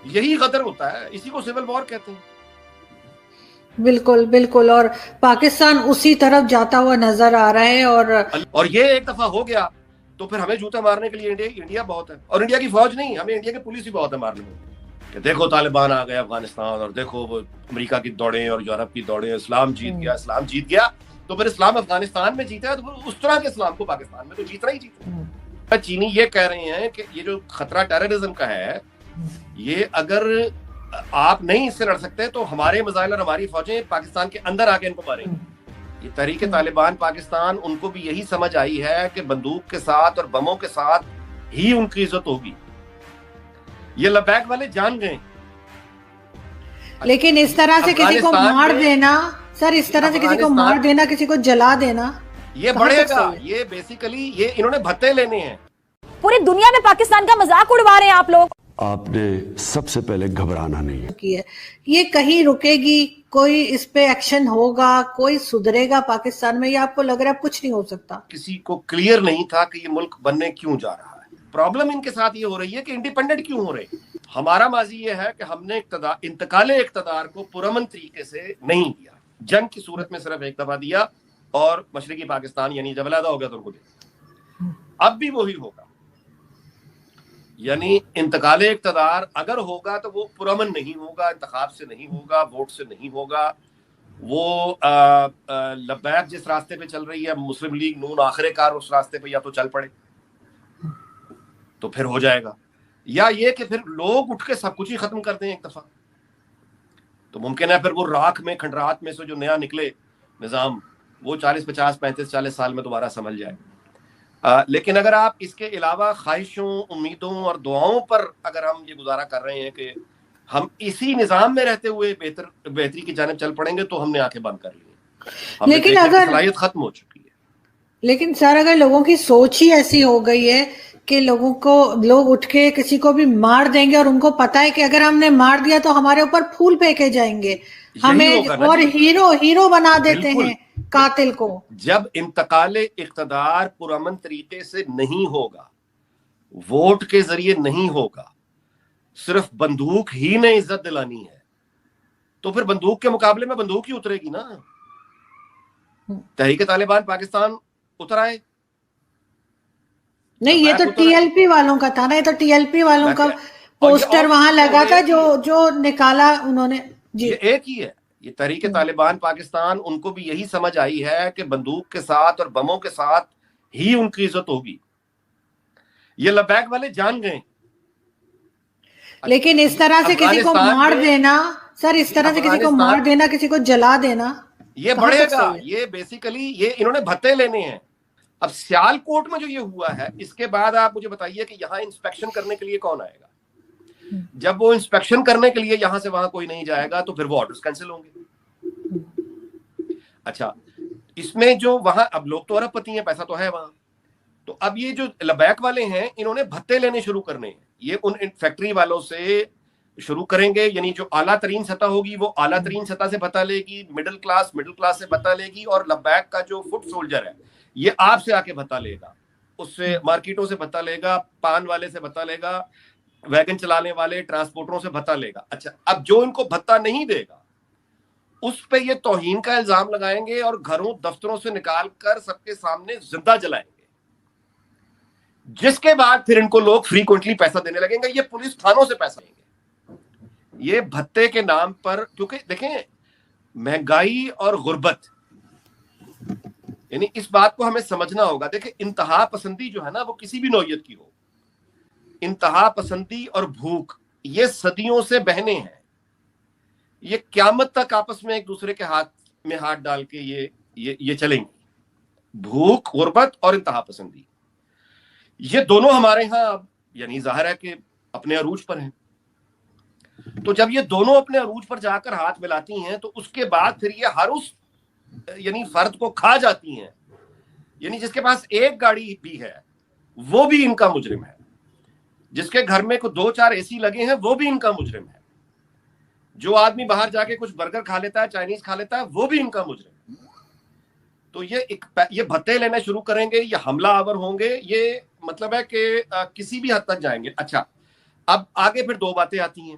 یہی غدر ہوتا ہے, اسی کو سول وار کہتے ہیں. بالکل بالکل, اور پاکستان اسی طرف جاتا ہوا نظر آ رہا ہے. اور یہ ایک دفعہ ہو گیا تو پھر ہمیں جوتے مارنے کے لیے انڈیا بہت ہے, اور انڈیا کی فوج نہیں, ہمیں انڈیا کی پولیس ہی بہت ہے مارنے میں, کہ دیکھو طالبان آ گئے افغانستان, اور دیکھو وہ امریکہ کی دوڑیں اور یورپ کی دوڑیں, اسلام جیت گیا. تو پھر اسلام افغانستان میں جیتا ہے تو پھر اس طرح کے اسلام کو پاکستان میں تو جیتنا ہی جیتنا. چینی یہ کہہ رہے ہیں کہ یہ جو خطرہ ٹیررزم کا ہے, یہ اگر آپ نہیں اس سے لڑ سکتے تو ہمارے میزائل اور ہماری فوجیں پاکستان کے اندر آ کے ان کو ماریں گی. یہ تحریک طالبان پاکستان, ان کو بھی یہی سمجھ آئی ہے کہ بندوق کے ساتھ اور بموں کے ساتھ ہی ان کی عزت ہوگی. یہ لبیک والے جان گئے. لیکن اس طرح سے کسی کو مار دینا سر, اس طرح سے کسی کو مار دینا, کسی کو جلا دینا, یہ بڑھے گا. یہ بیسیکلی یہ انہوں نے بھتے لینے ہیں. پوری دنیا میں پاکستان کا مذاق اڑوا رہے ہیں آپ لوگ. آپ نے سب سے پہلے گھبرانا نہیں ہے. یہ کہیں رکے گی؟ کوئی اس پہ ایکشن ہوگا؟ کوئی سدھرے گا پاکستان میں؟ یہ آپ کو لگ رہا ہے کچھ نہیں ہو سکتا؟ کسی کو کلیئر نہیں تھا کہ یہ ملک بننے کیوں جا رہا ہے. پرابلم ان کے ساتھ یہ ہو رہی ہے کہ انڈیپینڈنٹ کیوں ہو رہے ہیں. ہمارا ماضی یہ ہے کہ ہم نے انتقال اقتدار کو پرامن طریقے سے نہیں دیا. جنگ کی صورت میں صرف ایک دفعہ دیا, اور مشرقی پاکستان یعنی جب علیحدہ ہو گیا تو ان کو دیا. اب بھی وہی ہوگا. یعنی انتقال اقتدار اگر ہوگا تو وہ پرامن نہیں ہوگا, انتخاب سے نہیں ہوگا, ووٹ سے نہیں ہوگا. وہ لبیک جس راستے پہ چل رہی ہے, مسلم لیگ نون آخر کار اس راستے پہ یا تو چل پڑے تو پھر ہو جائے گا, یا یہ کہ پھر لوگ اٹھ کے سب کچھ ہی ختم کر دیں ایک دفعہ. تو ممکن ہے پھر وہ راکھ میں کھنڈرات میں سے جو نیا نکلے نظام, وہ 40 50 35 40 سال میں دوبارہ سنبھل جائے. لیکن اگر آپ اس کے علاوہ خواہشوں, امیدوں اور دعاؤں پر اگر ہم یہ گزارا کر رہے ہیں کہ ہم اسی نظام میں رہتے ہوئے بہتری کی جانب چل پڑیں گے, تو ہم نے آنکھیں بند کر لی ہیں. لیکن اگر صلاحیت ختم ہو چکی ہے. لیکن سر, اگر لوگوں کی سوچ ہی ایسی ہو گئی ہے کہ لوگ اٹھ کے کسی کو بھی مار دیں گے, اور ان کو پتا ہے کہ اگر ہم نے مار دیا تو ہمارے اوپر پھول پھینکے جائیں گے, ہمیں اور ہیرو بنا دیتے ہیں قاتل کو. جب انتقال اقتدار پرامن طریقے سے نہیں ہوگا, ووٹ کے ذریعے نہیں ہوگا, صرف بندوق ہی نے عزت دلانی ہے, تو پھر بندوق کے مقابلے میں بندوق ہی اترے گی نا. تحریک طالبان پاکستان اتر آئے نہیں, یہ تو ٹی ایل پی والوں کا تھا نا, یہ تو ٹی ایل پی والوں کا پوسٹر وہاں لگا تھا جو نکالا انہوں نے. جی, یہ ایک ہی ہے. یہ تحریک طالبان پاکستان, ان کو بھی یہی سمجھ آئی ہے کہ بندوق کے ساتھ اور بموں کے ساتھ ہی ان کی عزت ہوگی. یہ لبیک والے جان گئے. لیکن اس طرح سے کسی کو مار دینا سر, اس طرح سے کسی کو مار دینا, کسی کو جلا دینا, یہ بڑھے گا. یہ بیسیکلی یہ انہوں نے بھتے لینے ہیں. اب سیال کوٹ میں جو یہ ہوا ہے, اس کے بعد آپ مجھے بتائیے کہ یہاں انسپیکشن کرنے کے لیے کون آئے گا؟ جب وہ انسپیکشن کرنے کے لیے یہاں سے وہاں کوئی نہیں جائے گا تو پھر وہ آرڈرز کینسل ہوں گے. اچھا, اس میں جو وہاں اب لوگ تو ارب پتی ہیں, پیسہ تو ہے وہاں, تو اب یہ جو لبیک والے ہیں انہوں نے بھتے لینے شروع کرنے ہیں. یہ ان فیکٹری والوں سے شروع کریں گے, یعنی جو اعلیٰ ترین سطح ہوگی وہ اعلیٰ ترین سطح سے بھتا لے گی, مڈل کلاس سے بھتا لے گی, اور لبیک کا جو فٹ سولجر ہے یہ آپ سے آ کے بھتا لے گا, اس سے مارکیٹوں سے بھتا لے گا, پان والے سے بھتا لے گا, ویگن چلانے والے ٹرانسپورٹروں سے بھتا لے گا. اچھا, اب جو ان کو بھتا نہیں دے گا اس پہ یہ توہین کا الزام لگائیں گے اور گھروں دفتروں سے نکال کر سب کے سامنے زندہ جلائیں گے, جس کے بعد پھر ان کو لوگ فریکوینٹلی پیسہ دینے لگیں گے. یہ پولیس تھانوں سے پیسہ لیں گے یہ بھتے کے نام پر, کیونکہ دیکھیں مہنگائی اور غربت, یعنی اس بات کو ہمیں سمجھنا ہوگا. دیکھیں انتہا پسندی جو ہے نا وہ کسی بھی نوعیت کی ہو, انتہا پسندی اور بھوک یہ صدیوں سے بہنے ہیں. یہ قیامت تک آپس میں ایک دوسرے کے ہاتھ میں ہاتھ ڈال کے یہ چلیں گی. بھوک, غربت اور انتہا پسندی, یہ دونوں ہمارے ہاں اب یعنی ظاہر ہے کہ اپنے عروج پر ہیں. تو جب یہ دونوں اپنے عروج پر جا کر ہاتھ ملاتی ہیں تو اس کے بعد پھر یہ ہر اس یعنی فرد کو کھا جاتی ہیں. یعنی جس کے پاس ایک گاڑی بھی ہے وہ بھی ان کا مجرم ہے, جس کے گھر میں کو 2-4 اے سی لگے ہیں وہ بھی ان کا مجرم ہے, جو آدمی باہر جا کے کچھ برگر کھا لیتا ہے, چائنیز کھا لیتا ہے, وہ بھی ان کا مجرم ہے. تو یہ بھتے لینے شروع کریں گے, یہ حملہ آور ہوں گے. یہ مطلب ہے کہ کسی بھی حد تک جائیں گے. اچھا, اب آگے پھر 2 باتیں آتی ہیں.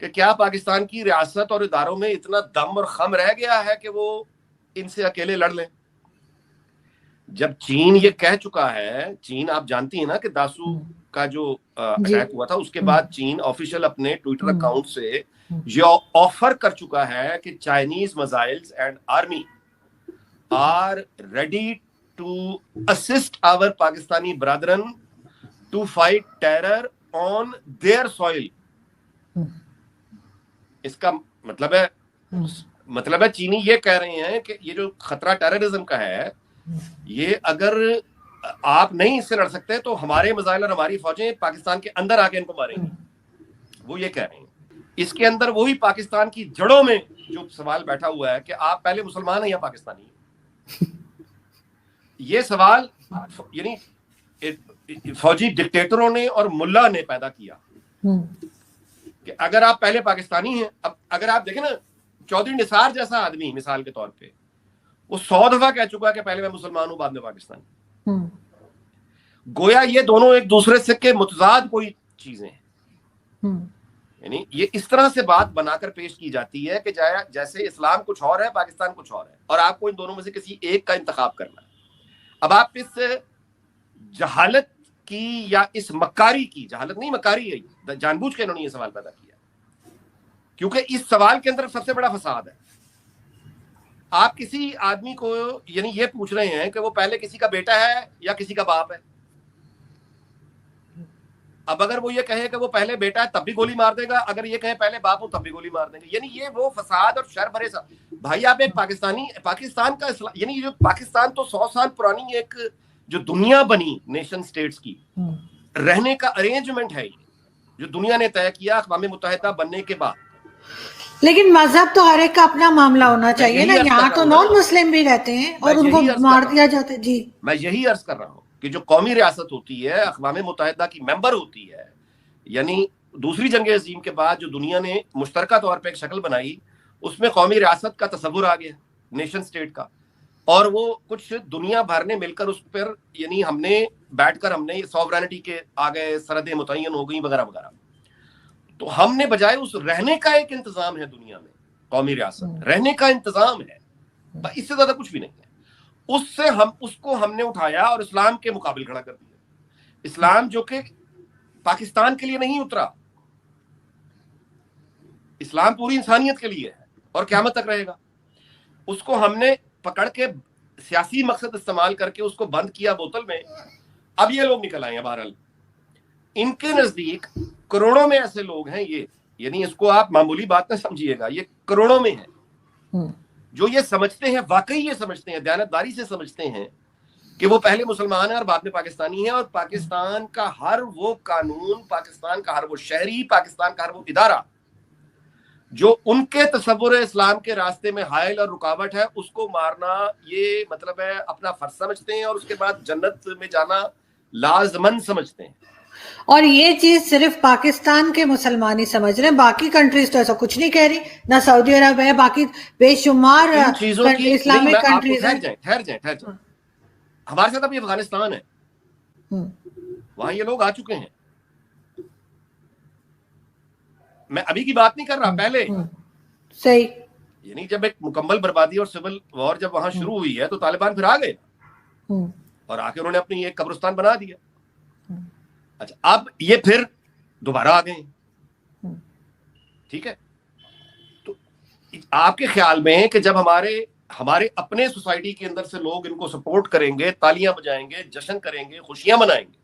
کہ کیا پاکستان کی ریاست اور اداروں میں اتنا دم اور خم رہ گیا ہے کہ وہ ان سے اکیلے لڑ لیں؟ جب چین یہ کہہ چکا ہے، چین آپ جانتی ہیں نا کہ داسو کا جو اٹیک ہوا تھا، اس کے بعد چین آفیشیل اپنے ٹویٹر اکاؤنٹ سے یہ آفر کر چکا ہے کہ Chinese missiles and army are ready to assist our Pakistani brethren to fight terror on their soil. اس کا مطلب ہے چینی یہ کہہ رہے ہیں کہ یہ جو خطرہ ٹیررزم کا ہے، یہ اگر آپ نہیں اس سے لڑ سکتے تو ہمارے میزائل اور ہماری فوجیں پاکستان کے اندر آ کے ان کو ماریں گی. وہ یہ کہہ رہے ہیں. اس کے اندر وہی پاکستان کی جڑوں میں جو سوال بیٹھا ہوا ہے کہ آپ پہلے مسلمان ہیں یا پاکستانی ہیں. یہ سوال یعنی فوجی ڈکٹیٹروں نے اور ملا نے پیدا کیا کہ اگر آپ پہلے پاکستانی ہیں. اب اگر آپ دیکھیں نا، چودھری نثار جیسا آدمی مثال کے طور پہ وہ 100 دفعہ کہہ چکا کہ پہلے میں مسلمان ہوں بعد میں پاکستانی. گویا یہ دونوں ایک دوسرے سے کے متضاد کوئی چیزیں ہیں. یعنی یہ اس طرح سے بات بنا کر پیش کی جاتی ہے کہ جیسے اسلام کچھ اور ہے، پاکستان کچھ اور ہے، اور آپ کو ان دونوں میں سے کسی ایک کا انتخاب کرنا ہے. اب آپ اس جہالت کی یا اس مکاری کی، جہالت نہیں مکاری ہے، جان بوجھ کے انہوں نے یہ سوال پیدا کیا کیونکہ اس سوال کے اندر سب سے بڑا فساد ہے. آپ کسی آدمی کو یعنی یہ پوچھ رہے ہیں کہ وہ پہلے کسی کا بیٹا ہے یا کسی کا باپ ہے. اب اگر وہ یہ کہے کہ وہ پہلے بیٹا ہے تب بھی گولی مار دے گا، اگر یہ کہے پہلے باپ ہوں تب بھی گولی مار دیں گے. یعنی یہ وہ فساد اور شر بھرے بھائی. آپ ایک پاکستان کا یعنی جو پاکستان تو 100 سال پرانی ایک جو دنیا بنی نیشن سٹیٹس کی رہنے کا ارینجمنٹ ہے جو دنیا نے طے کیا اقوام متحدہ بننے کے بعد. لیکن مذہب تو ہر ایک کا اپنا معاملہ ہونا چاہیے نا. یہاں تو نان مسلم بھی رہتے ہیں اور ان کو مار دیا جاتا ہے. جی میں یہی عرض کر رہا ہوں کہ جو قومی ریاست ہوتی ہے، اقوام متحدہ کی ممبر ہوتی ہے، یعنی دوسری جنگ عظیم کے بعد جو دنیا نے مشترکہ طور پہ ایک شکل بنائی، اس میں قومی ریاست کا تصور آ گیا، نیشن سٹیٹ کا، اور وہ کچھ دنیا بھر نے مل کر اس پر یعنی ہم نے بیٹھ کر ہم نے سوورینٹی کے آگے سرحدیں متعین ہو گئی وغیرہ وغیرہ. تو ہم نے بجائے اس رہنے کا ایک انتظام ہے دنیا میں، قومی ریاست رہنے کا انتظام ہے، اس سے زیادہ کچھ بھی نہیں ہے. اس کو ہم نے اٹھایا اور اسلام کے مقابل کھڑا کر دیا. اسلام جو کہ پاکستان کے لیے نہیں اترا، اسلام پوری انسانیت کے لیے ہے اور قیامت تک رہے گا. اس کو ہم نے پکڑ کے سیاسی مقصد استعمال کر کے اس کو بند کیا بوتل میں. اب یہ لوگ نکل آئے ہیں. بہرحال ان کے نزدیک کروڑوں میں ایسے لوگ ہیں، یہ یعنی اس کو آپ معمولی بات نہ سمجھیے گا، یہ کروڑوں میں ہیں جو یہ سمجھتے ہیں، واقعی یہ سمجھتے ہیں، دیانتداری سے سمجھتے ہیں کہ وہ پہلے مسلمان ہیں اور بعد میں پاکستانی ہیں، اور پاکستان کا ہر وہ قانون، پاکستان کا ہر وہ شہری، پاکستان کا ہر وہ ادارہ جو ان کے تصور اسلام کے راستے میں حائل اور رکاوٹ ہے، اس کو مارنا یہ مطلب ہے اپنا فرض سمجھتے ہیں، اور اس کے بعد جنت میں جانا لازمن سمجھتے ہیں. اور یہ چیز صرف پاکستان کے مسلمان ہی سمجھ رہے ہیں، باقی کنٹریز تو ایسا کچھ نہیں کہہ رہی. نہ سعودی عرب ہے، باقی بے شمار اسلامک کنٹریز ہیں. ٹھہر جائیں. ہمارے ساتھ ابھی افغانستان ہے، وہاں یہ لوگ آ چکے ہیں. میں ابھی کی بات نہیں کر رہا، پہلے صحیح. یعنی جب ایک مکمل بربادی اور سول وار جب وہاں شروع ہوئی ہے تو طالبان پھر آ گئے اور آ کے انہوں نے اپنی ایک قبرستان بنا دیا. اچھا اب یہ پھر دوبارہ آ گئے. ٹھیک ہے، تو آپ کے خیال میں کہ جب ہمارے اپنے سوسائٹی کے اندر سے لوگ ان کو سپورٹ کریں گے، تالیاں بجائیں گے، جشن کریں گے، خوشیاں منائیں گے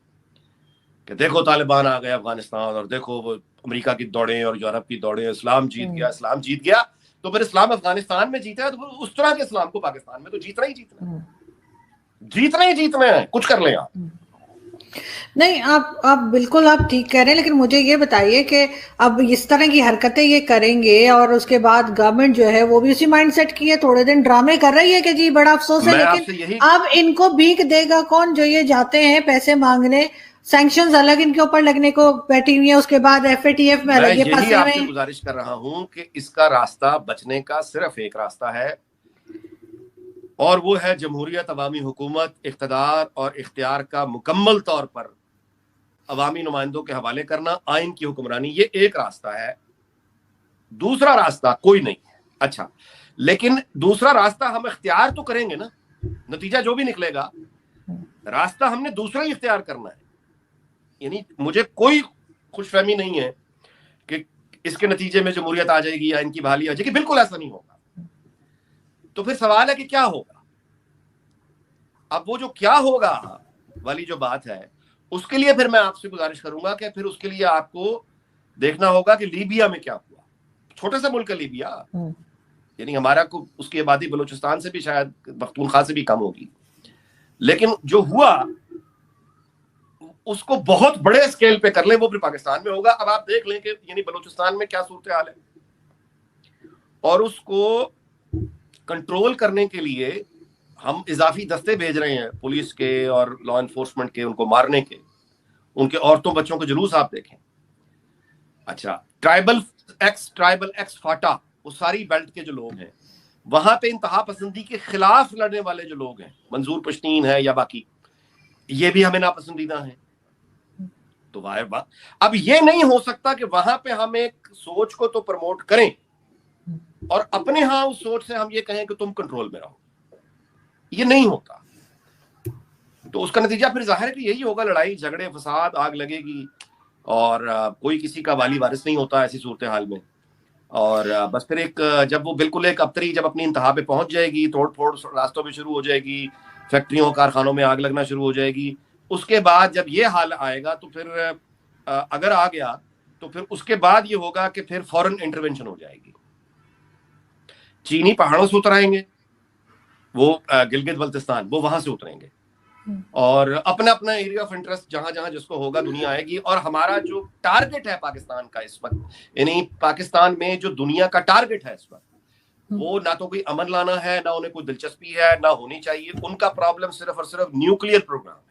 کہ دیکھو طالبان آ گئے افغانستان، اور دیکھو وہ امریکہ کی دوڑیں اور یورپ کی دوڑیں، اسلام جیت گیا، تو پھر اسلام افغانستان میں جیتا ہے تو اس طرح کے اسلام کو پاکستان میں تو جیتنا ہی جیتنا ہے. کچھ کر لیں آپ. نہیں، آپ بالکل آپ ٹھیک کہہ رہے ہیں، لیکن مجھے یہ بتائیے کہ اب اس طرح کی حرکتیں یہ کریں گے اور اس کے بعد گورنمنٹ جو ہے وہ بھی اسی مائنڈ سیٹ کی ہے، تھوڑے دن ڈرامے کر رہی ہے کہ جی بڑا افسوس ہے، لیکن اب ان کو بھیک دے گا کون؟ جو یہ جاتے ہیں پیسے مانگنے، سینکشنز الگ ان کے اوپر لگنے کو بیٹھی ہوئی ہیں، اس کے بعد FATF میں الگ یہ پھنسے ہوئے ہیں. میں گزارش کر رہا ہوں کہ اس کا راستہ بچنے کا صرف ایک راستہ ہے، اور وہ ہے جمہوریت، عوامی حکومت، اقتدار اور اختیار کا مکمل طور پر عوامی نمائندوں کے حوالے کرنا, آئین کی حکمرانی, یہ ایک راستہ ہے. دوسرا راستہ کوئی نہیں ہے. اچھا, لیکن دوسرا راستہ ہم اختیار تو کریں گے نا, نتیجہ جو بھی نکلے گا راستہ ہم نے دوسرا ہی اختیار کرنا ہے. یعنی مجھے کوئی خوش فہمی نہیں ہے کہ اس کے نتیجے میں جمہوریت آ جائے گی یا ان کی بحالی آ جائے گی, بالکل ایسا نہیں ہوگا. تو پھر سوال ہے کہ کیا ہوگا. اب وہ جو کیا ہوگا والی جو بات ہے, اس کے لیے پھر میں آپ سے گزارش کروں گا کہ پھر اس کے لیے آپ کو دیکھنا ہوگا کہ لیبیا میں کیا ہوا. چھوٹے سے ملک ہے لیبیا, یعنی ہمارا کو اس کی آبادی بلوچستان سے بھی شاید پختونخوا سے بھی کم ہوگی, لیکن جو ہوا اس کو بہت بڑے اسکیل پہ کر لیں وہ پھر پاکستان میں ہوگا. اب آپ دیکھ لیں کہ یعنی بلوچستان میں کیا صورتحال ہے, اور اس کو کنٹرول کرنے کے لیے ہم اضافی دستے بھیج رہے ہیں پولیس کے اور لا انفورسمنٹ کے, ان کو مارنے کے. ان کے عورتوں بچوں کے جلوس آپ دیکھیں. اچھا, ٹرائبل ایکس فاٹا, وہ ساری بیلٹ کے جو لوگ ہیں وہاں پہ انتہا پسندی کے خلاف لڑنے والے جو لوگ ہیں, منظور پشتین ہے یا باقی, یہ بھی ہمیں ناپسندیدہ ہیں. تو اب یہ نہیں ہو سکتا کہ وہاں پہ ہم ایک سوچ کو تو پروموٹ کریں اور اپنے ہاں اس سوچ سے ہم یہ کہیں کہ تم کنٹرول میں رہو. یہ نہیں ہوتا. تو اس کا نتیجہ پھر ظاہر ہے کہ یہی ہوگا, لڑائی جھگڑے فساد, آگ لگے گی, اور کوئی کسی کا والی وارث نہیں ہوتا ایسی صورتحال میں. اور بس پھر ایک جب وہ بالکل ایک ابتری جب اپنی انتہا پہ پہنچ جائے گی, توڑ پھوڑ راستوں میں شروع ہو جائے گی, فیکٹریوں کارخانوں میں آگ لگنا شروع ہو جائے گی, اس کے بعد جب یہ حال آئے گا تو پھر اگر آ گیا تو پھر اس کے بعد یہ ہوگا کہ پھر فوراً انٹرونشن ہو جائے گی. چینی پہاڑوں سے اتر آئیں گے, وہ گلگت بلتستان, وہ وہاں سے اتریں گے, اور اپنا اپنا ایریا آف انٹرسٹ جہاں جہاں جس کو ہوگا دنیا آئے گی. اور ہمارا جو ٹارگٹ ہے پاکستان کا اس وقت, یعنی پاکستان میں جو دنیا کا ٹارگٹ ہے اس وقت, وہ نہ تو کوئی امن لانا ہے, نہ انہیں کوئی دلچسپی ہے, نہ ہونی چاہیے. ان کا پرابلم صرف اور صرف نیوکلیئر پروگرام ہے.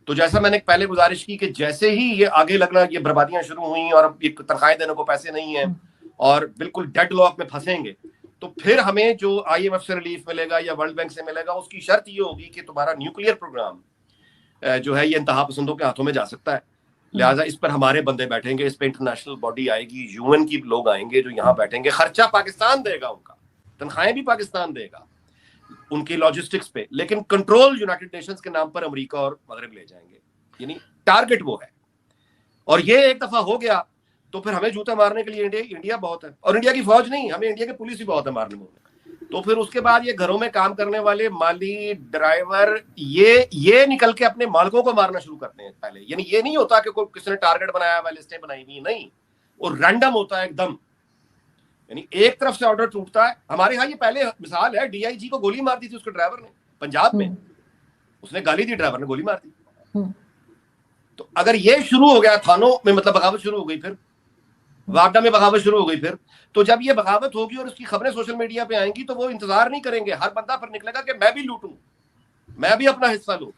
تو جیسا میں نے پہلے گزارش کی کہ جیسے ہی یہ آگے لگنا, یہ بربادیاں شروع ہوئیں اور اب تنخواہیں دینے کو پیسے نہیں ہیں اور بالکل ڈیڈ لاک میں پھنسیں گے, تو پھر ہمیں جو آئی ایم ایف سے ریلیف ملے گا یا ورلڈ بینک سے ملے گا, اس کی شرط یہ ہوگی کہ تمہارا نیوکلیئر پروگرام جو ہے یہ انتہا پسندوں کے ہاتھوں میں جا سکتا ہے. لہٰذا اس پر ہمارے بندے بیٹھیں گے, اس پہ انٹرنیشنل باڈی آئے گی, یو این کی لوگ آئیں گے جو یہاں بیٹھیں گے, خرچہ پاکستان دے گا, ان کا تنخواہیں بھی پاکستان دے گا, ان کی لاجسٹکس پہ, لیکن کنٹرول یونائٹڈ نیشنز کے نام پر امریکہ اور مغرب لے جائیں گے. یعنی ٹارگٹ وہ ہے. اور یہ ایک دفعہ ہو گیا تو پھر ہمیں جوتے مارنے کے لیے انڈیا بہت ہے, اور انڈیا کی فوج نہیں, ہمیں انڈیا کے پولیس بھی بہت ہے مارنے میں. تو پھر اس کے بعد یہ گھروں میں کام کرنے والے مالی, ڈرائیور, یہ نکل کے اپنے مالکوں کو مارنا شروع کرتے ہیں پہلے. یعنی یہ نہیں ہوتا کہ کوئی کسی نے ٹارگٹ بنایا ہوا, لسٹیں بنائی ہوئی, نہیں, وہ رینڈم ہوتا ہے ایک دم. یعنی ایک طرف سے آرڈر ٹوٹتا ہے. ہمارے ہاں یہ پہلے مثال ہے, ڈی آئی جی کو گولی مار دی تھی اس کے ڈرائیور نے پنجاب میں, اس نے گالی دی, ڈرائیور نے گولی مار دی. تو اگر یہ شروع ہو گیا تھانوں میں, مطلب بغاوت شروع ہو گئی, پھر واڈا میں بغاوت شروع ہو گئی, پھر تو جب یہ بغاوت ہوگی اور اس کی خبریں سوشل میڈیا پہ آئیں گی تو وہ انتظار نہیں کریں گے, ہر بندہ پھر نکلے گا کہ میں بھی لوٹوں, میں بھی اپنا حصہ لوں.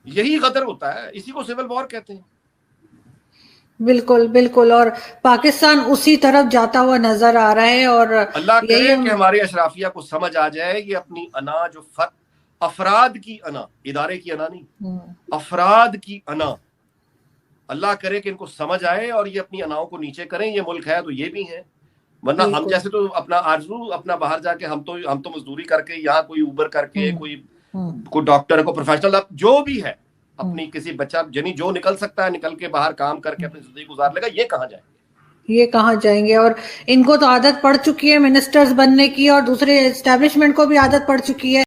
یہی غدر ہوتا ہے, اسی کو سول وار کہتے ہیں. بالکل بالکل, اور پاکستان اسی طرف جاتا ہوا نظر آ رہا ہے. اور اللہ کرے کہ ہمارے اشرافیہ کو سمجھ آ جائے, یہ اپنی انا جو افراد کی انا, ادارے کی انا نہیں, افراد کی انا, اللہ کرے کہ ان کو سمجھ آئے اور یہ اپنی اناؤں کو نیچے کریں. یہ ملک ہے تو یہ بھی ہیں, ورنہ ہم جیسے تو اپنا آرزو, اپنا باہر جا کے ہم تو مزدوری کر کے, یہاں کوئی اوبر کر کے, کوئی ڈاکٹر, کوئی پروفیشنل, جو بھی ہے, اپنی کسی بچہ یعنی جو نکل سکتا ہے نکل کے باہر کام کر کے اپنی زندگی گزار لے گا. یہ کہاں جائیں گے, یہ کہاں جائیں گے؟ اور ان کو تو عادت پڑ چکی ہے منسٹرز بننے کی, اور دوسرے اسٹیبلشمنٹ کو بھی عادت پڑ چکی ہے